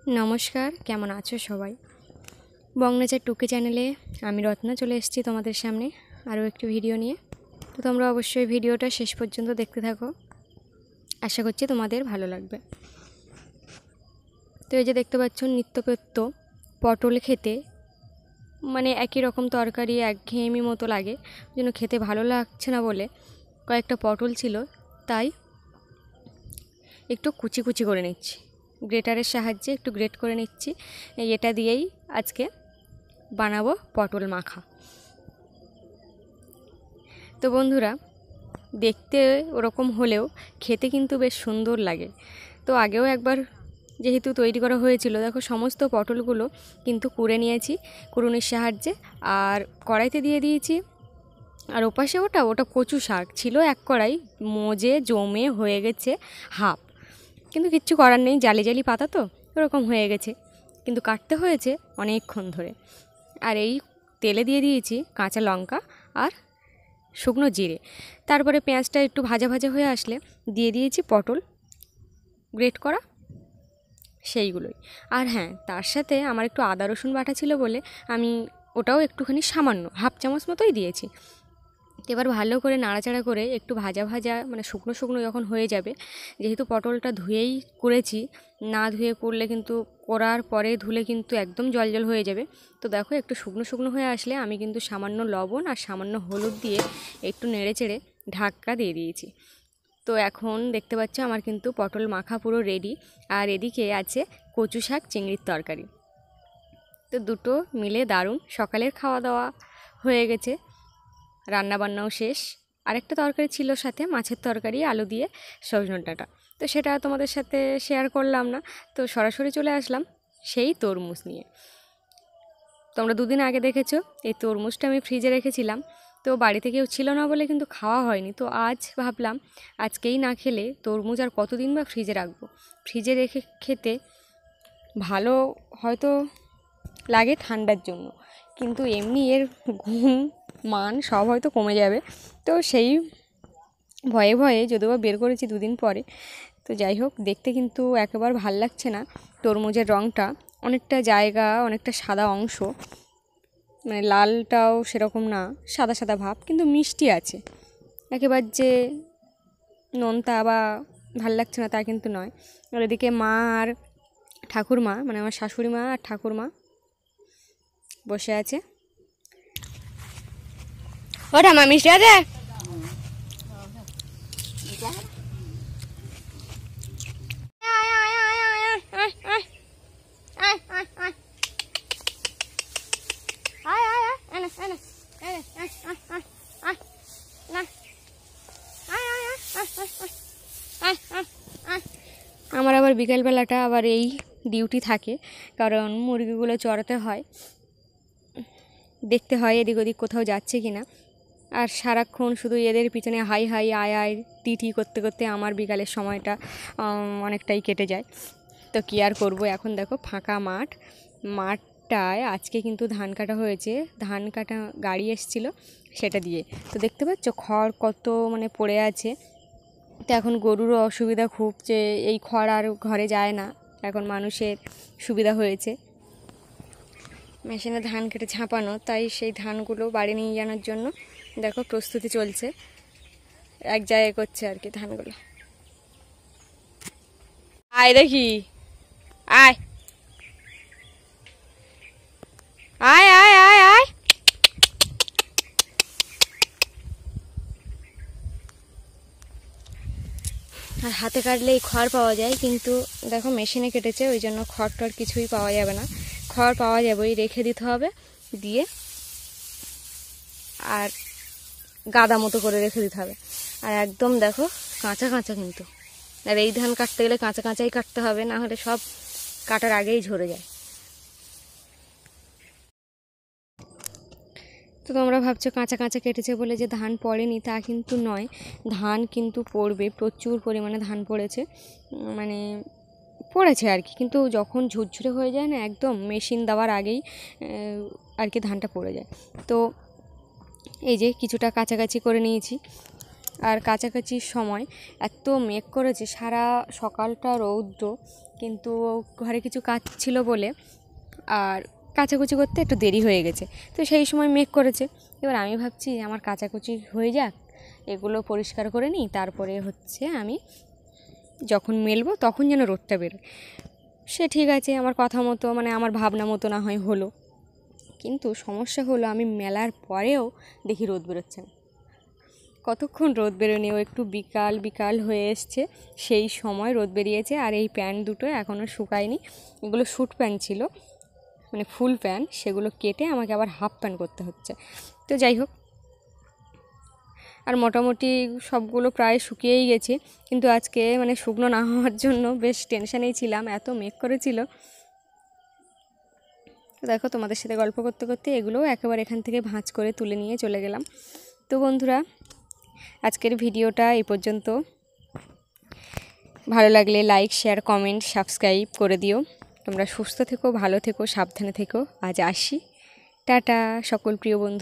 নমস্কার, কেমন আছো সবাই? বংনেচার টুকি চ্যানেলে আমি রত্না চলে এসেছি তোমাদের সামনে আরও একটি ভিডিও নিয়ে। তো তোমরা অবশ্যই ভিডিওটা শেষ পর্যন্ত দেখতে থাকো, আশা করছি তোমাদের ভালো লাগবে। তো এই যে দেখতে পাচ্ছ নিত্যপ্রত্য পটল খেতে মানে একই রকম তরকারি একঘেয়েমি মতো লাগে, যেন খেতে ভালো লাগছে না বলে কয়েকটা পটল ছিল, তাই একটু কুচি কুচি করে নিচ্ছি, গ্রেটারের সাহায্যে একটু গ্রেট করে নিচ্ছি। এটা দিয়েই আজকে বানাবো পটল মাখা। তো বন্ধুরা, দেখতে ওরকম হলেও খেতে কিন্তু বেশ সুন্দর লাগে। তো আগেও একবার যেহেতু তৈরি করা হয়েছিল, দেখো সমস্ত পটলগুলো কিন্তু কুড়ে নিয়েছি কুড়ুনির সাহায্যে, আর কড়াইতে দিয়ে দিয়েছি। আর ওপাশে ওটা কচু শাক ছিল, এক কড়াই মজে জমে হয়ে গেছে হাফ, কিন্তু কিচ্ছু করার নেই, জালি জালি পাতা তো ওরকম হয়ে গেছে, কিন্তু কাটতে হয়েছে অনেকক্ষণ ধরে। আর এই তেলে দিয়ে দিয়েছি কাঁচা লঙ্কা আর শুকনো জিরে, তারপরে পেঁয়াজটা একটু ভাজা ভাজা হয়ে আসলে দিয়ে দিয়েছি পটল গ্রেট করা সেইগুলোই। আর হ্যাঁ, তার সাথে আমার একটু আদা রসুন বাটা ছিল বলে আমি ওটাও একটুখানি সামান্য হাফ চামচ মতোই দিয়েছি। এবার ভালো করে নাড়াচাড়া করে একটু ভাজা ভাজা মানে শুকনো শুকনো যখন হয়ে যাবে, যেহেতু পটলটা ধুয়েই করেছি, না ধুয়ে করলে কিন্তু করার পরে ধুলে কিন্তু একদম জল জল হয়ে যাবে। তো দেখো একটু শুকনো শুকনো হয়ে আসলে আমি কিন্তু সামান্য লবণ আর সামান্য হলুদ দিয়ে একটু নেড়ে চেড়ে ঢাকা দিয়ে দিয়েছি। তো এখন দেখতে পাচ্ছ আমার কিন্তু পটল মাখা পুরো রেডি। আর এদিকে আছে কচু শাক চিংড়ির তরকারি। তো দুটো মিলে দারুণ, সকালের খাওয়া দাওয়া হয়ে গেছে, রান্নাবান্নাও শেষ। আরেকটা তরকারি ছিল সাথে, মাছের তরকারি আলু দিয়ে সজনে ডাঁটা, তো সেটা তোমাদের সাথে শেয়ার করলাম না। তো সরাসরি চলে আসলাম সেই তরমুজ নিয়ে। তোমরা দুদিন আগে দেখেছো এই তরমুজটা আমি ফ্রিজে রেখেছিলাম, তো বাড়িতে কেউ ছিল না বলে কিন্তু খাওয়া হয়নি। তো আজ ভাবলাম আজকেই না খেলে তরমুজ আর কতদিন বা ফ্রিজে রাখবো, ফ্রিজে রেখে খেতে ভালো হয়তো লাগে ঠান্ডার জন্য, কিন্তু এমনি এর গুণ মান সব হয়তো কমে যাবে। তো সেই ভয়ে ভয়ে যদিও বা বের করেছি দুদিন পরে। তো যাই হোক, দেখতে কিন্তু একেবারে ভাল লাগছে না, তরমুজের রঙটা অনেকটা জায়গা অনেকটা সাদা অংশ, মানে লালটাও সেরকম না, সাদা সাদা ভাব, কিন্তু মিষ্টি আছে। একেবারে যে নোনতা বা ভাল লাগছে না তা কিন্তু নয়। আর এদিকে মা আর ঠাকুরমা, মানে আমার শাশুড়ি মা আর ঠাকুরমা বসে আছে। ওটা মা মিষ্টি আছে। আমার আবার বিকেলবেলাটা আবার এই ডিউটি থাকে, কারণ মুরগিগুলো চড়াতে হয়, দেখতে হয় এদিক ওদিক কোথাও যাচ্ছে কি না। আর সারাক্ষণ শুধু এদের পিছনে হাই হাই আয় আয় টি করতে করতে আমার বিকালের সময়টা অনেকটাই কেটে যায়। তো কী আর করবো, এখন দেখো ফাঁকা মাঠটায় আজকে কিন্তু ধান কাটা হয়েছে, ধান কাটা গাড়ি এসেছিলো সেটা দিয়ে। তো দেখতে পাচ্ছ খড় কত মানে পড়ে আছে। তো এখন গরুরও অসুবিধা খুব, যে এই খড় আর ঘরে যায় না, এখন মানুষের সুবিধা হয়েছে মেশিনে ধান কেটে ঝাঁপানো, তাই সেই ধানগুলো বাড়ি নিয়ে যাওয়ার জন্য দেখো প্রস্তুতি চলছে, এক জায়গায় করছে আর কি ধানগুলো। আয় দেখি, আয় আয় আয় আয় আয়। আর হাতে কাটলেই খড় পাওয়া যায়, কিন্তু দেখো মেশিনে কেটেছে ওই জন্য খড় টড় কিছুই পাওয়া যাবে না। খড় পাওয়া যাবে, ওই রেখে দিতে হবে, দিয়ে আর গাদা মতো করে রেখে দিতে হবে। আর একদম দেখো কাঁচা কাঁচা কিন্তু, আর এই ধান কাটতে গেলে কাঁচা কাঁচাই কাটতে হবে, না হলে সব কাটার আগেই ঝরে যায়। তো তোমরা ভাবছো কাঁচা কাঁচা কেটেছে বলে যে ধান পড়েনি, তা কিন্তু নয়, ধান কিন্তু পড়বে, প্রচুর পরিমাণে ধান পড়েছে, মানে পড়েছে আর কি, কিন্তু যখন ঝুরঝুরে হয়ে যায় না একদম মেশিন দেওয়ার আগেই আর কি ধানটা পড়ে যায়। তো এই যে কিছুটা কাছাকাছি করে নিয়েছি। আর কাছাকাছির সময় এত মেঘ করেছে, সারা সকালটা রৌদ্র, কিন্তু ঘরে কিছু কাজ ছিল বলে আর কাচাকুচি করতে একটু দেরি হয়ে গেছে। তো সেই সময় মেঘ করেছে। এবার আমি ভাবছি আমার কাচাকুচি হয়ে যাক, এগুলো পরিষ্কার করে নিই, তারপরে হচ্ছে আমি যখন মেলবো তখন যেন রোদটা বেরোয়। সে ঠিক আছে, আমার কথা মতো মানে আমার ভাবনা মতো না হয় হলো। কিন্তু সমস্যা হলো আমি মেলার পরেও দেখি রোদ বেরোচ্ছে না। কতক্ষণ রোদ বেরোয়নি, ও একটু বিকাল বিকাল হয়ে এসছে সেই সময় রোদ বেরিয়েছে। আর এই প্যান্ট দুটো এখনও শুকায়নি, এগুলো স্যুট প্যান্ট ছিল, মানে ফুল প্যান্ট, সেগুলো কেটে আমাকে আবার হাফ প্যান্ট করতে হচ্ছে। তো যাই হোক, আর মোটামুটি সবগুলো প্রায় শুকিয়েই গেছে। কিন্তু আজকে মানে শুকনো না হওয়ার জন্য বেশ টেনশানেই ছিলাম, এত মেঘ করেছিল। তো দেখো, তোমাদের সাথে গল্প করতে করতে এগুলোও একেবারে এখান থেকে ভাঁজ করে তুলে নিয়ে চলে গেলাম। তো বন্ধুরা, আজকের ভিডিওটা এই পর্যন্ত। ভালো লাগলে লাইক, শেয়ার, কমেন্ট, সাবস্ক্রাইব করে দিও। তোমরা সুস্থ থেকো, ভালো থেকো, সাবধানে থেকো। আজ আসি, টাটা সকল প্রিয় বন্ধু।